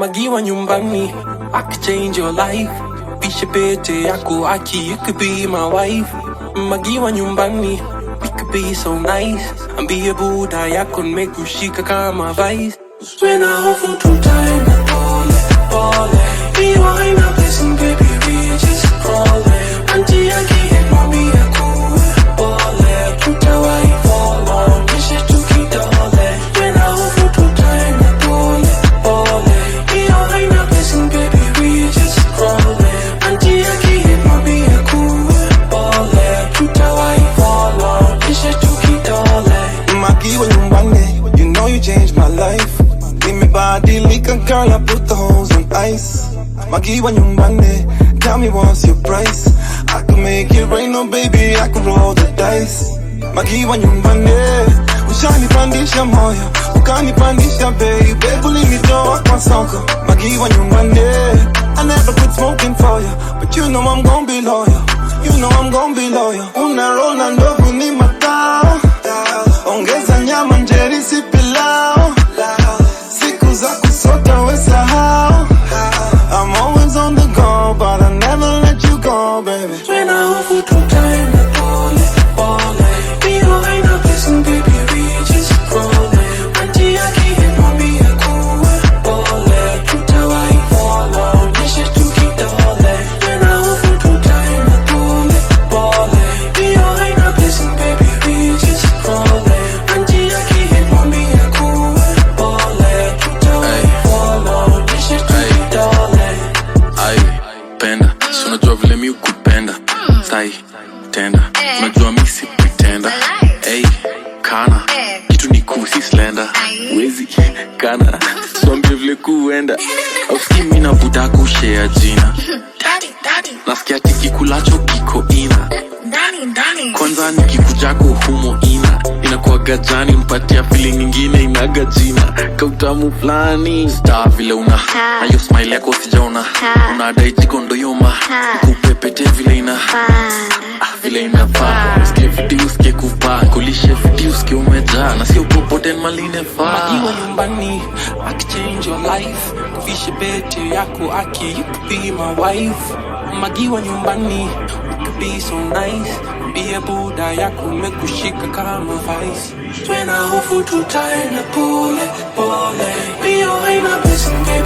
Magiwa nyumbani, I could change your life. Pishe pete yako aki, you could be my wife. Magiwa nyumbani, we could be so nice. Ambie buda yako nmeku shika kama vice. When I hope for two time, pole. Iyo haina blessing, baby, we just crawling. Auntie I can't mommy I cool, pole. Tutawai fall on, kishe tukidole. When I hope for two time, pole. Iyo haina blessing, baby, we just crawling. Auntie I can't mommy I cool, pole. Tutawai fall on, kishe tukidole. Magiwa nyumbani, you know you changed my life. Body lick a girl, I put the holes on ice. Magiwa nyumbani, tell me what's your price. I can make it rain, no baby, I can roll the dice. Magiwa nyumbani, ushanipandisha moyo, ukanipandisha baby, ulinitoa kwa soko. Magiwa nyumbani, I never quit smoking for you, but you know I'm gon' be loyal. You know I'm gon' be loyal. Una roll na ndogo ni matao, ongeza nyama njeri si pilau. I'm always on the go, but I never let you go, baby. When I hope for two time, pole. Iyo haina blessing, baby, we just crawling. Auntie I can't mommy I cool, pole. Tutawai fall on, kishe tukidole. When I hope for two time, pole. Iyo haina blessing, baby, we just crawling. Auntie I can't mommy I cool, pole. Tutawai fall on, kishe tukidole. Penda, so unajua vile mi ukupenda. Sai, tenda, unajua mi si pretenda. Ey, kana, kitu ni kuu si slender. Wezi, kana, swambie vile kuenda. Ausiki mina buda kushare jina. Nasikia tikikulacho kiko ina. Kwanza nikikujako humo ina. Inakuwaga jani mpatia feeling ingine inaga jina. Kautamu flani star vile una. Ayo smile yako sijaona. Unadai jiko ndo yoma. Kupepete vile ina. Vile inafaa. Usikie fiti usikie kufaa. Kulishe fiti usikie umejaa. Na sio popote maline faa. Magiwa nyumbani, I could change your life. Fishe pete yako aki, you could be my wife. Magiwa nyumbani, we could be so nice. Ambie buda yako mekushika kama vice. When I hope for two time, pole. Iyo haina blessing, baby.